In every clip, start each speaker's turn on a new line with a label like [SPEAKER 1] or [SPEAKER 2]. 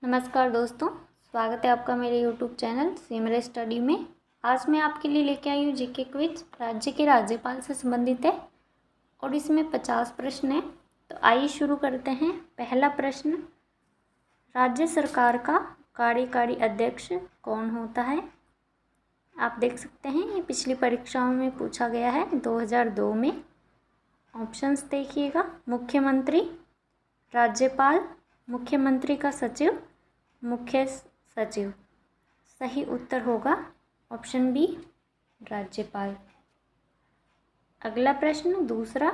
[SPEAKER 1] नमस्कार दोस्तों, स्वागत है आपका मेरे YouTube चैनल सिमरे स्टडी में। आज मैं आपके लिए लेके आई हूँ जीके क्विज। राज्य के राज्यपाल से संबंधित है और इसमें 50 प्रश्न हैं। तो आइए शुरू करते हैं। पहला प्रश्न, राज्य सरकार का कार्यकारी अध्यक्ष कौन होता है? आप देख सकते हैं ये पिछली परीक्षाओं में पूछा गया है 2002 में। ऑप्शंस देखिएगा, मुख्यमंत्री, राज्यपाल, मुख्यमंत्री का सचिव, मुख्य सचिव। सही उत्तर होगा ऑप्शन बी, राज्यपाल। अगला प्रश्न दूसरा,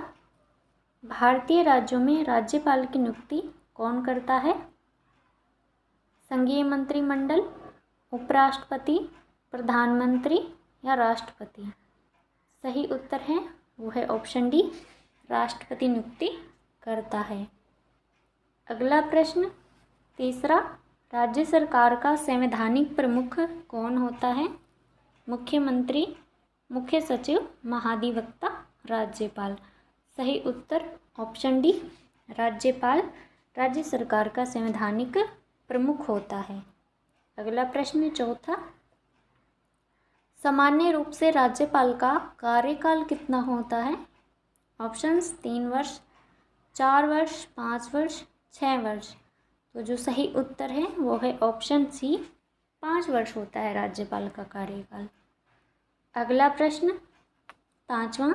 [SPEAKER 1] भारतीय राज्यों में राज्यपाल की नियुक्ति कौन करता है? संघीय मंत्रिमंडल, उपराष्ट्रपति, प्रधानमंत्री या राष्ट्रपति? सही उत्तर है वो है ऑप्शन डी, राष्ट्रपति नियुक्ति करता है। अगला प्रश्न तीसरा, राज्य सरकार का संवैधानिक प्रमुख कौन होता है? मुख्यमंत्री, मुख्य सचिव, महाधिवक्ता, राज्यपाल? सही उत्तर ऑप्शन डी, राज्यपाल राज्य सरकार का संवैधानिक प्रमुख होता है। अगला प्रश्न चौथा, सामान्य रूप से राज्यपाल का कार्यकाल कितना होता है? ऑप्शंस 3 वर्ष, 4 वर्ष, 5 वर्ष, 6 वर्ष। तो जो सही उत्तर है वो है ऑप्शन सी, 5 वर्ष होता है राज्यपाल का कार्यकाल। अगला प्रश्न पांचवा,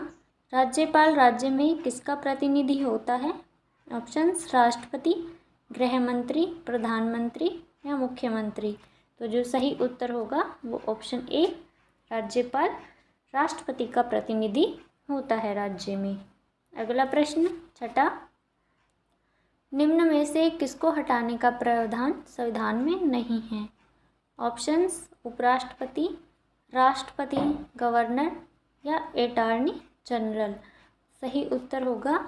[SPEAKER 1] राज्यपाल राज्य में किसका प्रतिनिधि होता है? ऑप्शंस राष्ट्रपति, गृह मंत्री, प्रधानमंत्री या मुख्यमंत्री? तो जो सही उत्तर होगा वो ऑप्शन ए, राज्यपाल राष्ट्रपति का प्रतिनिधि होता है राज्य में। अगला प्रश्न छठा, निम्न में से किसको हटाने का प्रावधान संविधान में नहीं है? ऑप्शंस उपराष्ट्रपति, राष्ट्रपति, गवर्नर या अटॉर्नी जनरल? सही उत्तर होगा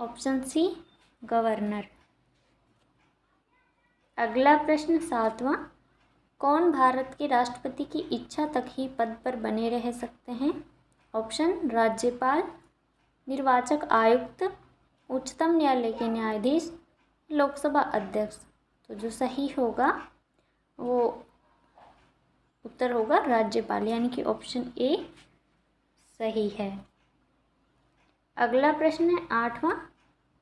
[SPEAKER 1] ऑप्शन सी, गवर्नर। अगला प्रश्न सातवां, कौन भारत के राष्ट्रपति की इच्छा तक ही पद पर बने रह सकते हैं? ऑप्शन राज्यपाल, निर्वाचक आयुक्त, उच्चतम न्यायालय के न्यायाधीश, लोकसभा अध्यक्ष? तो जो सही होगा वो उत्तर होगा राज्यपाल, यानी कि ऑप्शन ए सही है। अगला प्रश्न है आठवां,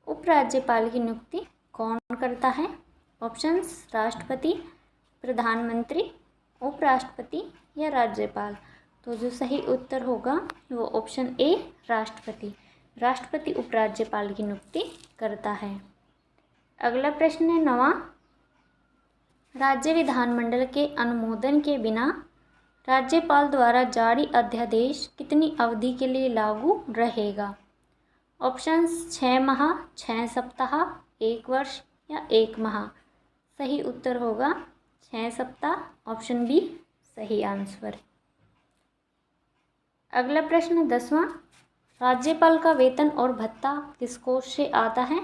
[SPEAKER 1] उपराज्यपाल की नियुक्ति कौन करता है? ऑप्शंस राष्ट्रपति, प्रधानमंत्री, उपराष्ट्रपति या राज्यपाल? तो जो सही उत्तर होगा वो ऑप्शन ए, राष्ट्रपति। राष्ट्रपति उपराज्यपाल की नियुक्ति करता है। अगला प्रश्न है नवा, राज्य विधानमंडल के अनुमोदन के बिना राज्यपाल द्वारा जारी अध्यादेश कितनी अवधि के लिए लागू रहेगा? ऑप्शंस 6 माह, 6 सप्ताह, 1 वर्ष या 1 माह? सही उत्तर होगा 6 सप्ताह, ऑप्शन बी सही आंसर। अगला प्रश्न 10वां, राज्यपाल का वेतन और भत्ता किस कोष से आता है?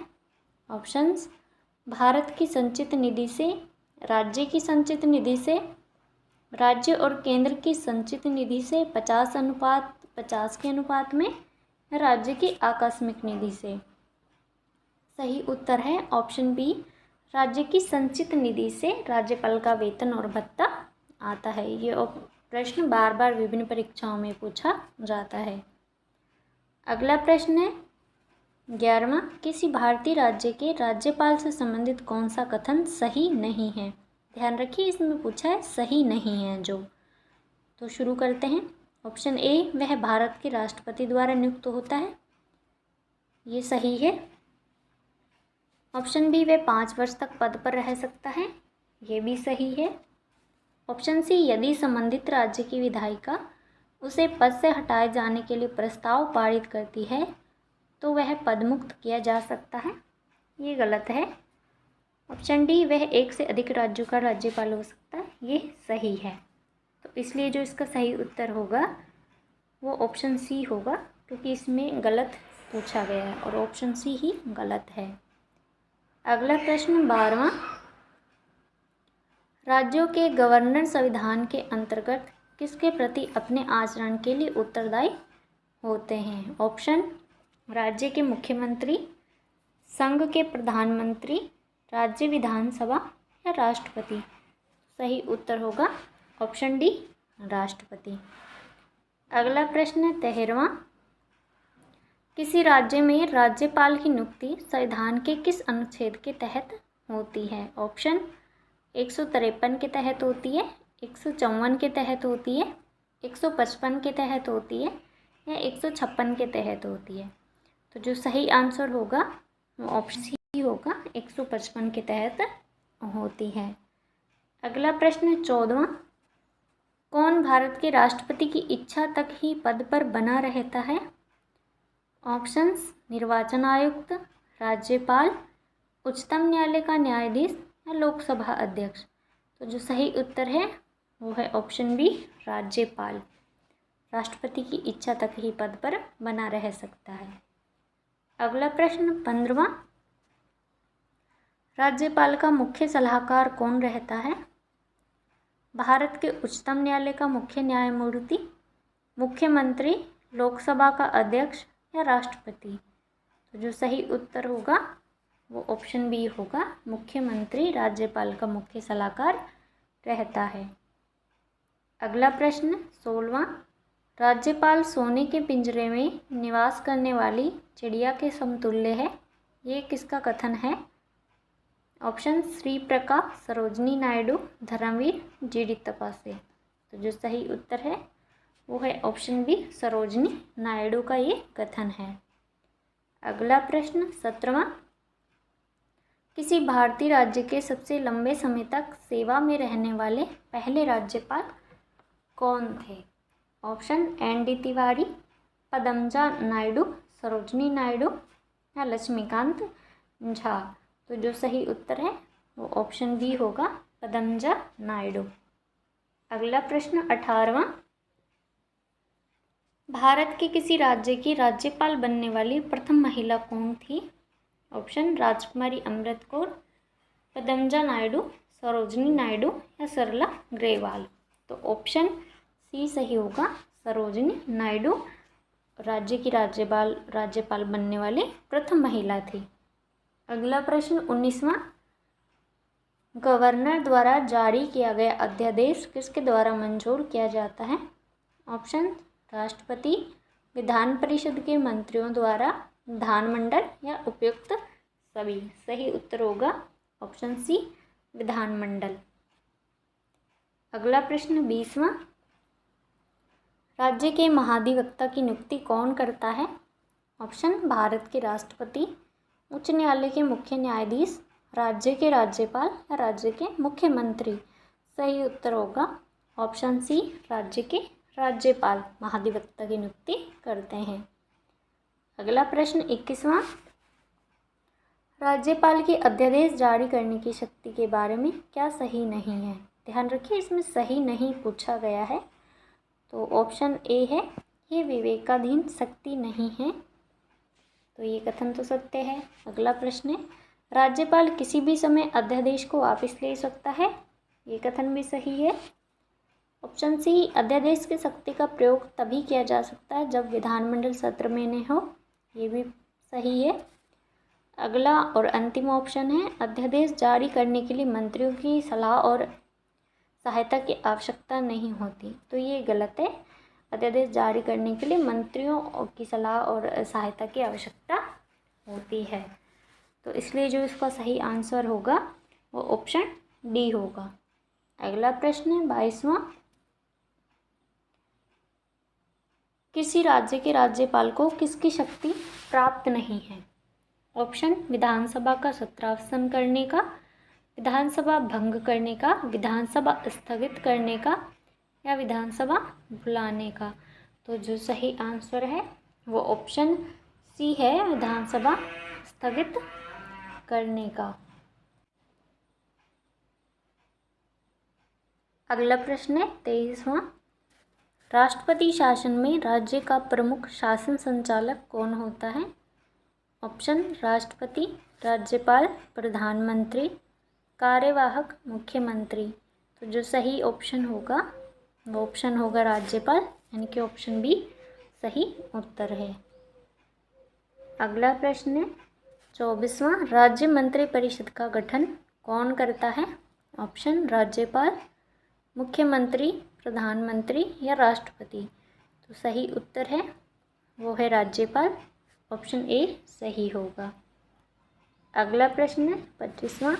[SPEAKER 1] ऑप्शंस भारत की संचित निधि से, राज्य की संचित निधि से, राज्य और केंद्र की संचित निधि से 50:50 के अनुपात में, राज्य की आकस्मिक निधि से? सही उत्तर है ऑप्शन बी, राज्य की संचित निधि से राज्यपाल का वेतन और भत्ता आता है। ये प्रश्न बार बार विभिन्न परीक्षाओं में पूछा जाता है। अगला प्रश्न है 11वां, किसी भारतीय राज्य के राज्यपाल से संबंधित कौन सा कथन सही नहीं है? ध्यान रखिए इसमें पूछा है सही नहीं है जो। तो शुरू करते हैं। ऑप्शन ए, वह भारत के राष्ट्रपति द्वारा नियुक्त होता है, ये सही है। ऑप्शन बी, वह 5 वर्ष तक पद पर रह सकता है, ये भी सही है। ऑप्शन सी, यदि संबंधित राज्य की विधायिका उसे पद से हटाए जाने के लिए प्रस्ताव पारित करती है तो वह पदमुक्त किया जा सकता है, ये गलत है। ऑप्शन डी, वह 1 से अधिक राज्यों का राज्यपाल हो सकता है, ये सही है। तो इसलिए जो इसका सही उत्तर होगा वो ऑप्शन सी होगा, क्योंकि इसमें गलत पूछा गया है और ऑप्शन सी ही गलत है। अगला प्रश्न 12वां, राज्यों के गवर्नर संविधान के अंतर्गत किसके प्रति अपने आचरण के लिए उत्तरदायी होते हैं? ऑप्शन राज्य के मुख्यमंत्री, संघ के प्रधानमंत्री, राज्य विधानसभा या राष्ट्रपति? सही उत्तर होगा ऑप्शन डी, राष्ट्रपति। अगला प्रश्न है 13वां। किसी राज्य में राज्यपाल की नियुक्ति संविधान के किस अनुच्छेद के तहत होती है? ऑप्शन 153 के तहत होती है, 154 के तहत होती है, 155 के तहत होती है या 156 के तहत होती है? तो जो सही आंसर होगा वो ऑप्शन सी होगा, 155 के तहत होती है। अगला प्रश्न 14वां। कौन भारत के राष्ट्रपति की इच्छा तक ही पद पर बना रहता है? ऑप्शंस निर्वाचन आयुक्त, राज्यपाल, उच्चतम न्यायालय का न्यायाधीश या लोकसभा अध्यक्ष? तो जो सही उत्तर है वो है ऑप्शन बी, राज्यपाल। राष्ट्रपति की इच्छा तक ही पद पर बना रह सकता है। अगला प्रश्न 15वां। राज्यपाल का मुख्य सलाहकार कौन रहता है? भारत के उच्चतम न्यायालय का मुख्य न्यायमूर्ति, मुख्यमंत्री, लोकसभा का अध्यक्ष या राष्ट्रपति? तो जो सही उत्तर होगा वो ऑप्शन बी होगा, मुख्यमंत्री राज्यपाल का मुख्य सलाहकार रहता है। अगला प्रश्न 16वां। राज्यपाल सोने के पिंजरे में निवास करने वाली चिड़िया के समतुल्य है, ये किसका कथन है? Option Shri Prakash, Sarojini Naidu, Dharmveer, GD Tapase? तो जो सही उत्तर है वो है ऑप्शन बी, सरोजनी नायडू का ये कथन है। अगला प्रश्न 17वां। किसी भारतीय राज्य के सबसे लंबे समय तक सेवा में रहने वाले पहले राज्यपाल कौन थे? Option N D Tiwari, Padmaja Naidu, Sarojini Naidu या लक्ष्मीकांत झा? तो जो सही उत्तर है वो ऑप्शन बी होगा, पदमजा नायडू। अगला प्रश्न 18वां। भारत के किसी राज्य की राज्यपाल बनने वाली प्रथम महिला कौन थी? ऑप्शन राजकुमारी अमृत कौर, पदमजा नायडू, सरोजनी नायडू या सरला ग्रेवाल? तो ऑप्शन सी सही होगा, सरोजनी नायडू राज्य की राज्यपाल बनने वाली प्रथम महिला थी। अगला प्रश्न 19वां। गवर्नर द्वारा जारी किया गया अध्यादेश किसके द्वारा मंजूर किया जाता है? ऑप्शन राष्ट्रपति, विधान परिषद के मंत्रियों द्वारा, विधानमंडल या उपयुक्त सभी? सही उत्तर होगा ऑप्शन सी, विधानमंडल। अगला प्रश्न 20वां। राज्य के महाधिवक्ता की नियुक्ति कौन करता है? ऑप्शन भारत के राष्ट्रपति, उच्च न्यायालय के मुख्य न्यायाधीश, राज्य के राज्यपाल या राज्य के मुख्यमंत्री? सही उत्तर होगा ऑप्शन सी, राज्य के राज्यपाल महाधिवक्ता की नियुक्ति करते हैं। अगला प्रश्न 21वां। राज्यपाल की अध्यादेश जारी करने की शक्ति के बारे में क्या सही नहीं है? ध्यान रखिए, इसमें सही नहीं पूछा गया है। तो ऑप्शन ए है, ये विवेकाधीन शक्ति नहीं है। तो ये कथन तो सत्य है। अगला प्रश्न है, राज्यपाल किसी भी समय अध्यादेश को वापस ले सकता है? ये कथन भी सही है। ऑप्शन सी, अध्यादेश की शक्ति का प्रयोग तभी किया जा सकता है जब विधानमंडल सत्र में न हो। ये भी सही है। अगला और अंतिम ऑप्शन है, अध्यादेश जारी करने के लिए मंत्रियों की सलाह और सहायता की आवश्यकता नहीं होती। तो ये गलत है। अध्यादेश जारी करने के लिए मंत्रियों की सलाह और सहायता की आवश्यकता होती है। तो इसलिए जो इसका सही आंसर होगा वो ऑप्शन डी होगा। अगला प्रश्न है 22वां। किसी राज्य के राज्यपाल को किसकी शक्ति प्राप्त नहीं है? ऑप्शन विधानसभा का सत्रावसान करने का, विधानसभा भंग करने का, विधानसभा स्थगित करने का या विधानसभा बुलाने का? तो जो सही आंसर है वो ऑप्शन सी है, विधानसभा स्थगित करने का। अगला प्रश्न है 23वां। राष्ट्रपति शासन में राज्य का प्रमुख शासन संचालक कौन होता है? ऑप्शन राष्ट्रपति, राज्यपाल, प्रधानमंत्री, कार्यवाहक मुख्यमंत्री? तो जो सही ऑप्शन होगा वो ऑप्शन होगा राज्यपाल, यानी कि ऑप्शन बी सही उत्तर है। अगला प्रश्न है 24वां। राज्य मंत्री परिषद का गठन कौन करता है? ऑप्शन राज्यपाल, मुख्यमंत्री, प्रधानमंत्री या राष्ट्रपति। तो सही उत्तर है वो है राज्यपाल। ऑप्शन ए सही होगा। अगला प्रश्न है 25वां।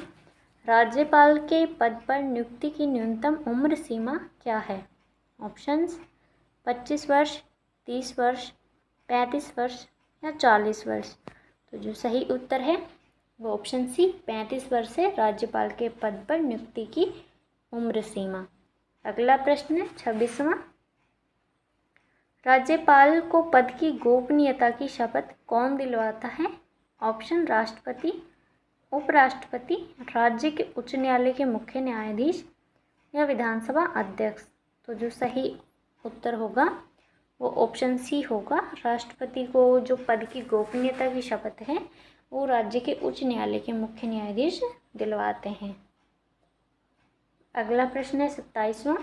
[SPEAKER 1] राज्यपाल के पद पर नियुक्ति की न्यूनतम उम्र सीमा क्या है? ऑप्शंस 25 वर्ष, 30 वर्ष, 35 वर्ष या 40 वर्ष। तो जो सही उत्तर है वो ऑप्शन सी 35 वर्ष है राज्यपाल के पद पर नियुक्ति की उम्र सीमा। अगला प्रश्न है 26वां। राज्यपाल को पद की गोपनीयता की शपथ कौन दिलवाता है? ऑप्शन राष्ट्रपति, उपराष्ट्रपति, राज्य के उच्च न्यायालय के मुख्य न्यायाधीश या विधानसभा अध्यक्ष। तो जो सही उत्तर होगा वो ऑप्शन सी होगा। राष्ट्रपति को जो पद की गोपनीयता की शपथ है वो राज्य के उच्च न्यायालय के मुख्य न्यायाधीश दिलवाते हैं। अगला प्रश्न है 27वां।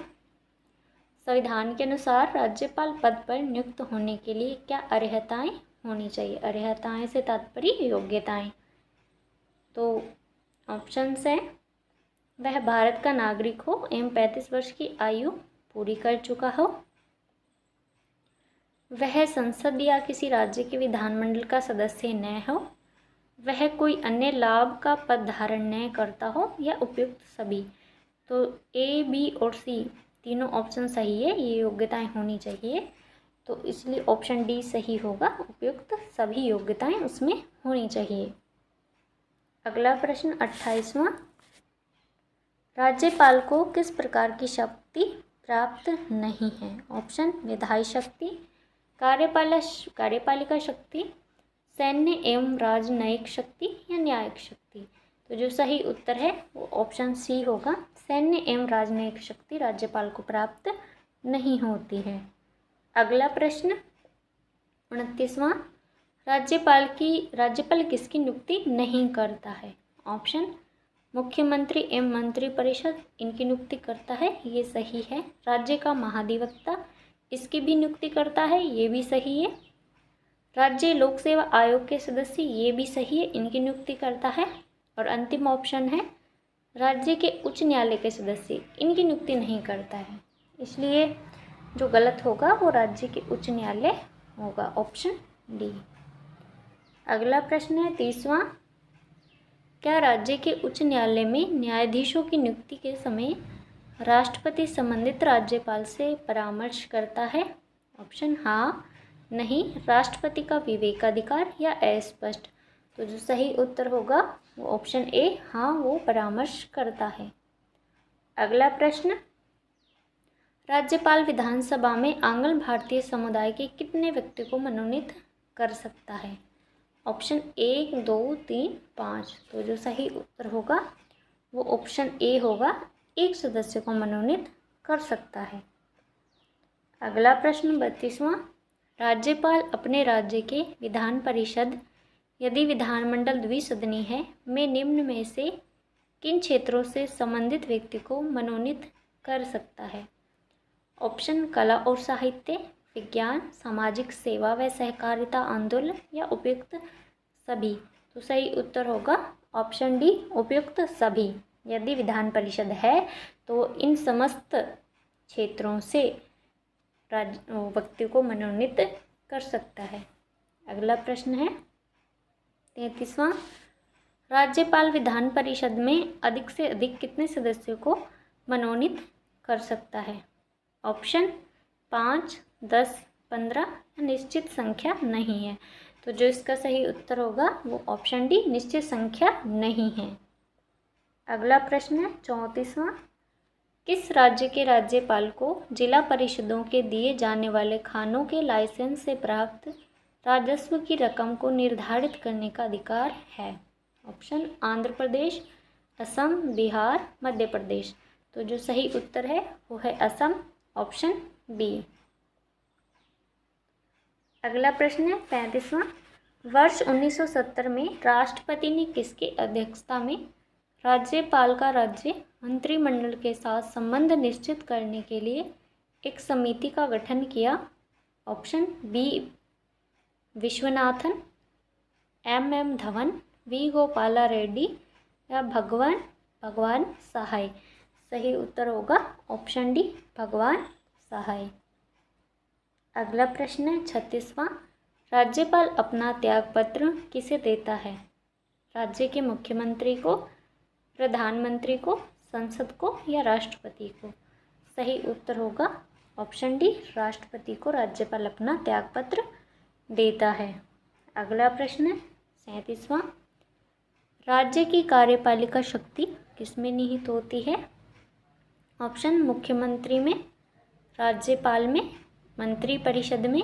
[SPEAKER 1] संविधान के अनुसार राज्यपाल पद पर नियुक्त होने के लिए क्या अर्हताएं होनी चाहिए? अर्हताएं से तात्पर्य योग्यताएं। तो ऑप्शंस हैं, वह भारत का नागरिक हो एवं 35 वर्ष की आयु पूरी कर चुका हो, वह संसद या किसी राज्य के विधानमंडल का सदस्य न हो, वह कोई अन्य लाभ का पद धारण न करता हो या उपयुक्त सभी। तो ए, बी और सी तीनों ऑप्शन सही है, ये योग्यताएं होनी चाहिए। तो इसलिए ऑप्शन डी सही होगा, उपयुक्त सभी योग्यताएं उसमें होनी चाहिए। अगला प्रश्न 28वां। राज्यपाल को किस प्रकार की शक्ति प्राप्त नहीं है? ऑप्शन विधायी शक्ति, कार्यपालिका शक्ति, सैन्य एवं राजनयिक शक्ति या न्यायिक शक्ति। तो जो सही उत्तर है वो ऑप्शन सी होगा, सैन्य एवं राजनयिक शक्ति राज्यपाल को प्राप्त नहीं होती है। अगला प्रश्न 29वां। राज्यपाल किसकी नियुक्ति नहीं करता है? ऑप्शन मुख्यमंत्री एवं मंत्रिपरिषद इनकी नियुक्ति करता है, ये सही है। राज्य का महाधिवक्ता इसकी भी नियुक्ति करता है, ये भी सही है। राज्य लोक सेवा आयोग के सदस्य, ये भी सही है, इनकी नियुक्ति करता है। और अंतिम ऑप्शन है राज्य के उच्च न्यायालय के सदस्य, इनकी नियुक्ति नहीं करता है। इसलिए जो गलत होगा वो राज्य के उच्च न्यायालय होगा, ऑप्शन डी। अगला प्रश्न है 30वां। क्या राज्य के उच्च न्यायालय में न्यायाधीशों की नियुक्ति के समय राष्ट्रपति संबंधित राज्यपाल से परामर्श करता है? ऑप्शन हाँ, नहीं, राष्ट्रपति का विवेकाधिकार या अस्पष्ट। तो जो सही उत्तर होगा वो ऑप्शन ए, हाँ, वो परामर्श करता है। अगला प्रश्न, राज्यपाल विधानसभा में आंग्ल भारतीय समुदाय के कितने व्यक्ति को मनोनीत कर सकता है? ऑप्शन 1, 2, 3, 5। तो जो सही उत्तर होगा वो ऑप्शन ए होगा, एक सदस्य को मनोनीत कर सकता है। अगला प्रश्न 32वां। राज्यपाल अपने राज्य के विधान परिषद, यदि विधानमंडल द्विसदनी है, में निम्न में से किन क्षेत्रों से संबंधित व्यक्ति को मनोनीत कर सकता है? ऑप्शन कला और साहित्य, विज्ञान, सामाजिक सेवा व सहकारिता आंदोलन या उपयुक्त सभी। तो सही उत्तर होगा ऑप्शन डी, उपयुक्त सभी। यदि विधान परिषद है तो इन समस्त क्षेत्रों से व्यक्ति को मनोनीत कर सकता है। अगला प्रश्न है 33वां। राज्यपाल विधान परिषद में अधिक से अधिक कितने सदस्यों को मनोनीत कर सकता है? ऑप्शन 5, 10, 15, निश्चित संख्या नहीं है। तो जो इसका सही उत्तर होगा वो ऑप्शन डी, निश्चित संख्या नहीं है। अगला प्रश्न है 34वां। किस राज्य के राज्यपाल को जिला परिषदों के दिए जाने वाले खानों के लाइसेंस से प्राप्त राजस्व की रकम को निर्धारित करने का अधिकार है? ऑप्शन आंध्र प्रदेश, असम, बिहार, मध्य प्रदेश। तो जो सही उत्तर है वो है असम, ऑप्शन बी। अगला प्रश्न है 35वां। वर्ष 1970 में राष्ट्रपति ने किसकी अध्यक्षता में राज्यपाल का राज्य मंत्रिमंडल के साथ संबंध निश्चित करने के लिए एक समिति का गठन किया? Option B Vishwanathan, M Dhawan, V Gopala Reddy या भगवान भगवान सहाय। सही उत्तर होगा ऑप्शन डी, भगवान सहाय। अगला प्रश्न है 36वां। राज्यपाल अपना त्यागपत्र किसे देता है? राज्य के मुख्यमंत्री को, प्रधानमंत्री को, संसद को या राष्ट्रपति को? सही उत्तर होगा ऑप्शन डी, राष्ट्रपति को राज्यपाल अपना त्यागपत्र देता है। अगला प्रश्न है 37वां। राज्य की कार्यपालिका शक्ति किसमें निहित होती है? ऑप्शन मुख्यमंत्री में, राज्यपाल में, मंत्रिपरिषद में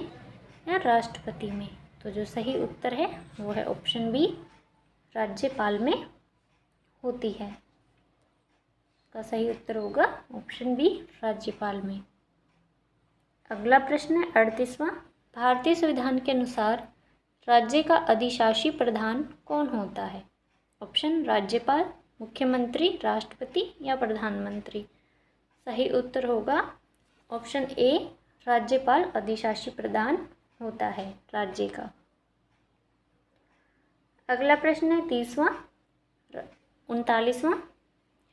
[SPEAKER 1] या राष्ट्रपति में? तो जो सही उत्तर है वो है ऑप्शन बी, राज्यपाल में होती है। का सही उत्तर होगा ऑप्शन बी, राज्यपाल में। अगला प्रश्न है 38वां। भारतीय संविधान के अनुसार राज्य का अधिशासी प्रधान कौन होता है? ऑप्शन राज्यपाल, मुख्यमंत्री, राष्ट्रपति या प्रधानमंत्री? सही उत्तर होगा ऑप्शन ए, राज्यपाल अधिशासी प्रधान होता है राज्य का। अगला प्रश्न है 39वां।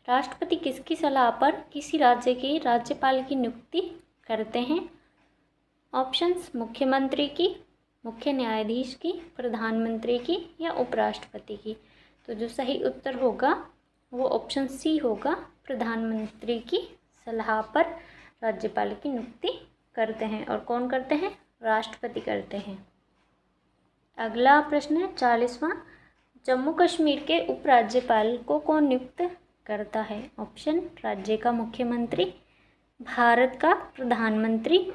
[SPEAKER 1] राष्ट्रपति किसकी सलाह पर किसी राज्य के राज्यपाल की नियुक्ति करते हैं? ऑप्शंस मुख्यमंत्री की, मुख्य न्यायाधीश की, प्रधानमंत्री की या उपराष्ट्रपति की? तो जो सही उत्तर होगा वो ऑप्शन सी होगा, प्रधानमंत्री की सलाह पर राज्यपाल की नियुक्ति करते हैं। और कौन करते हैं? राष्ट्रपति करते हैं। अगला प्रश्न है 40वां। जम्मू कश्मीर के उपराज्यपाल को कौन नियुक्त करता है? ऑप्शन राज्य का मुख्यमंत्री, भारत का प्रधानमंत्री,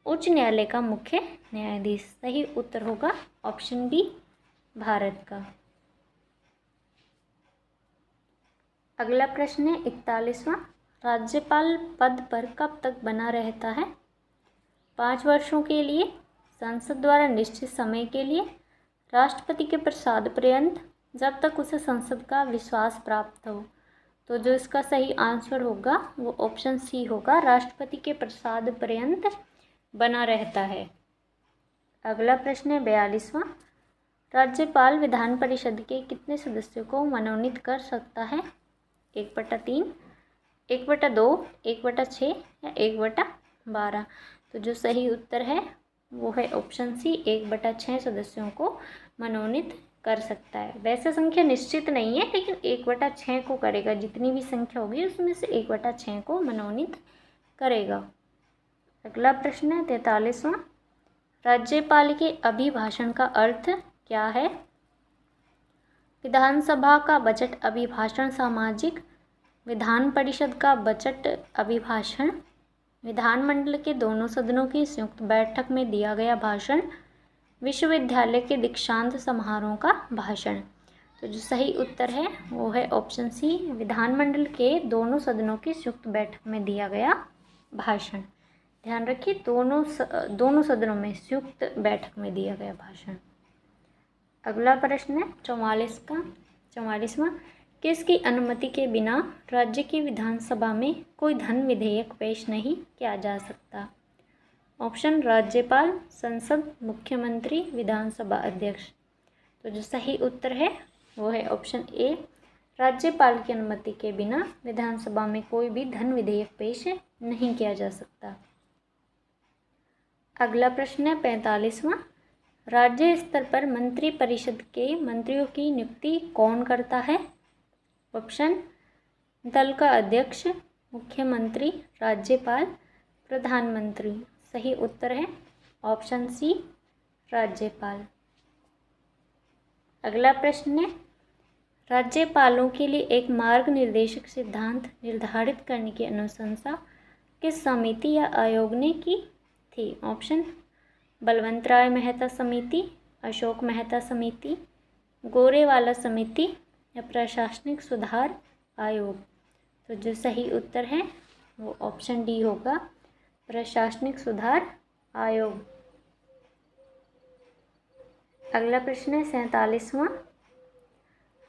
[SPEAKER 1] उच्च न्यायालय का मुख्य न्यायाधीश? सही उत्तर होगा ऑप्शन बी, भारत का। अगला प्रश्न है 41वां। राज्यपाल पद पर कब तक बना रहता है? 5 वर्षों के लिए, संसद द्वारा निश्चित समय के लिए, राष्ट्रपति के प्रसाद पर्यंत, जब तक उसे संसद का विश्वास प्राप्त हो? तो जो इसका सही आंसर होगा वो ऑप्शन सी होगा, राष्ट्रपति के प्रसाद पर्यंत बना रहता है। अगला प्रश्न है 42वां। राज्यपाल विधान परिषद के कितने सदस्यों को मनोनीत कर सकता है? 1/3, 1/2, 1/6 या 1/12? तो जो सही उत्तर है वो है ऑप्शन सी, 1/6 सदस्यों को मनोनीत कर सकता है। वैसे संख्या निश्चित नहीं है, लेकिन 1/6 को करेगा। जितनी भी संख्या होगी उसमें से 1/6 को मनोनीत करेगा। अगला प्रश्न है 43वां। राज्यपाल के अभिभाषण का अर्थ क्या है? विधानसभा का बजट अभिभाषण सामाजिक, विधान परिषद का बजट अभिभाषण, विधानमंडल के दोनों सदनों की संयुक्त बैठक में दिया गया भाषण, विश्वविद्यालय के दीक्षांत समारोह का भाषण? तो जो सही उत्तर है वो है ऑप्शन सी, विधानमंडल के दोनों सदनों की संयुक्त बैठक में दिया गया भाषण। ध्यान रखिए, दोनों सदनों में संयुक्त बैठक में दिया गया भाषण। अगला प्रश्न है 44वां। किसकी अनुमति के बिना राज्य की विधानसभा में कोई धन विधेयक पेश नहीं किया जा सकता? ऑप्शन राज्यपाल, संसद, मुख्यमंत्री, विधानसभा अध्यक्ष? तो जो सही उत्तर है वो है ऑप्शन ए, राज्यपाल की अनुमति के बिना विधानसभा में कोई भी धन विधेयक पेश नहीं किया जा सकता। अगला प्रश्न है 45वां। राज्य स्तर पर मंत्रिपरिषद के मंत्रियों की नियुक्ति कौन करता है? ऑप्शन दल का अध्यक्ष, मुख्यमंत्री, राज्यपाल, प्रधानमंत्री? सही उत्तर है ऑप्शन सी, राज्यपाल। अगला प्रश्न है राज्यपालों के लिए एक मार्ग निर्देशक सिद्धांत निर्धारित करने की अनुशंसा किस समिति या आयोग ने की थी? ऑप्शन बलवंत राय मेहता समिति, अशोक मेहता समिति, गोरेवाला समिति या प्रशासनिक सुधार आयोग? तो जो सही उत्तर है वो ऑप्शन डी होगा, प्रशासनिक सुधार आयोग। अगला प्रश्न है 47वां।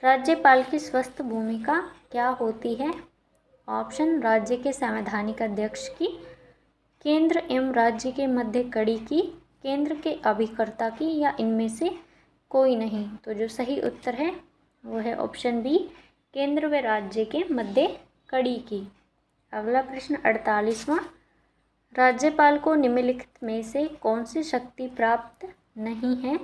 [SPEAKER 1] राज्यपाल की स्वस्थ भूमिका क्या होती है? ऑप्शन राज्य के संवैधानिक अध्यक्ष की, केंद्र एवं राज्य के मध्य कड़ी की, केंद्र के अभिकर्ता की या इनमें से कोई नहीं? तो जो सही उत्तर है वो है ऑप्शन बी, केंद्र व राज्य के मध्य कड़ी की। अगला प्रश्न 48वां, राज्यपाल को निम्नलिखित में से कौन सी शक्ति प्राप्त नहीं है?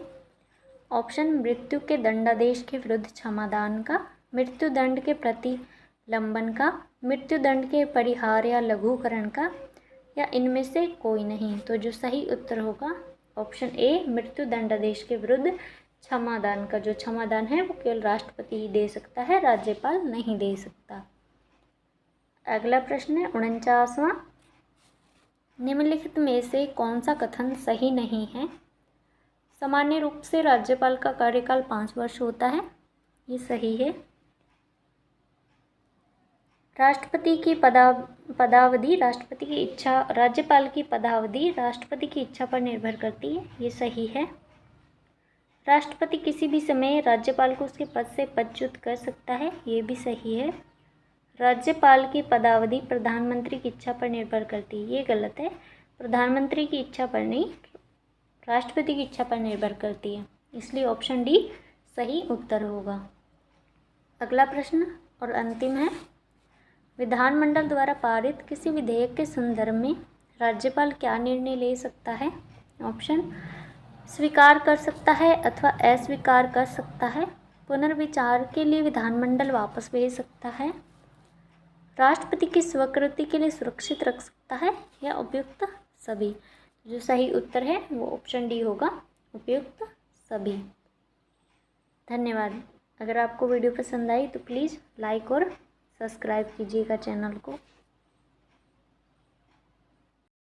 [SPEAKER 1] ऑप्शन, मृत्यु के दंडादेश के विरुद्ध क्षमादान का, मृत्यु दंड के प्रतिलंबन का, मृत्यु दंड के परिहार या लघुकरण का, या इनमें से कोई नहीं। तो जो सही उत्तर होगा ऑप्शन ए, मृत्यु दंडादेश के विरुद्ध क्षमादान का। जो क्षमादान है वो केवल राष्ट्रपति ही दे सकता है, राज्यपाल नहीं दे सकता। अगला प्रश्न है 49वां, निम्नलिखित में से कौन सा कथन सही नहीं है? सामान्य रूप से राज्यपाल का कार्यकाल 5 वर्ष होता है, ये सही है। राष्ट्रपति की पदावधि राष्ट्रपति की इच्छा, राज्यपाल की पदावधि राष्ट्रपति की इच्छा पर निर्भर करती है, ये सही है। राष्ट्रपति किसी भी समय राज्यपाल को उसके पद से पदच्युत कर सकता है, ये भी सही है। राज्यपाल की पदावधि प्रधानमंत्री की इच्छा पर निर्भर करती है, ये गलत है। प्रधानमंत्री की इच्छा पर नहीं, राष्ट्रपति की इच्छा पर निर्भर करती है, इसलिए ऑप्शन डी सही उत्तर होगा। अगला प्रश्न और अंतिम है, विधानमंडल द्वारा पारित किसी विधेयक के संदर्भ में राज्यपाल क्या निर्णय ले सकता है? ऑप्शन, स्वीकार कर सकता है अथवा अस्वीकार कर सकता है, पुनर्विचार के लिए विधानमंडल वापस भेज सकता है, राष्ट्रपति की स्वीकृति के लिए सुरक्षित रख सकता है, या उपयुक्त सभी। जो सही उत्तर है वो ऑप्शन डी होगा, उपयुक्त सभी। धन्यवाद। अगर आपको वीडियो पसंद आई तो प्लीज़ लाइक और सब्सक्राइब कीजिएगा चैनल को।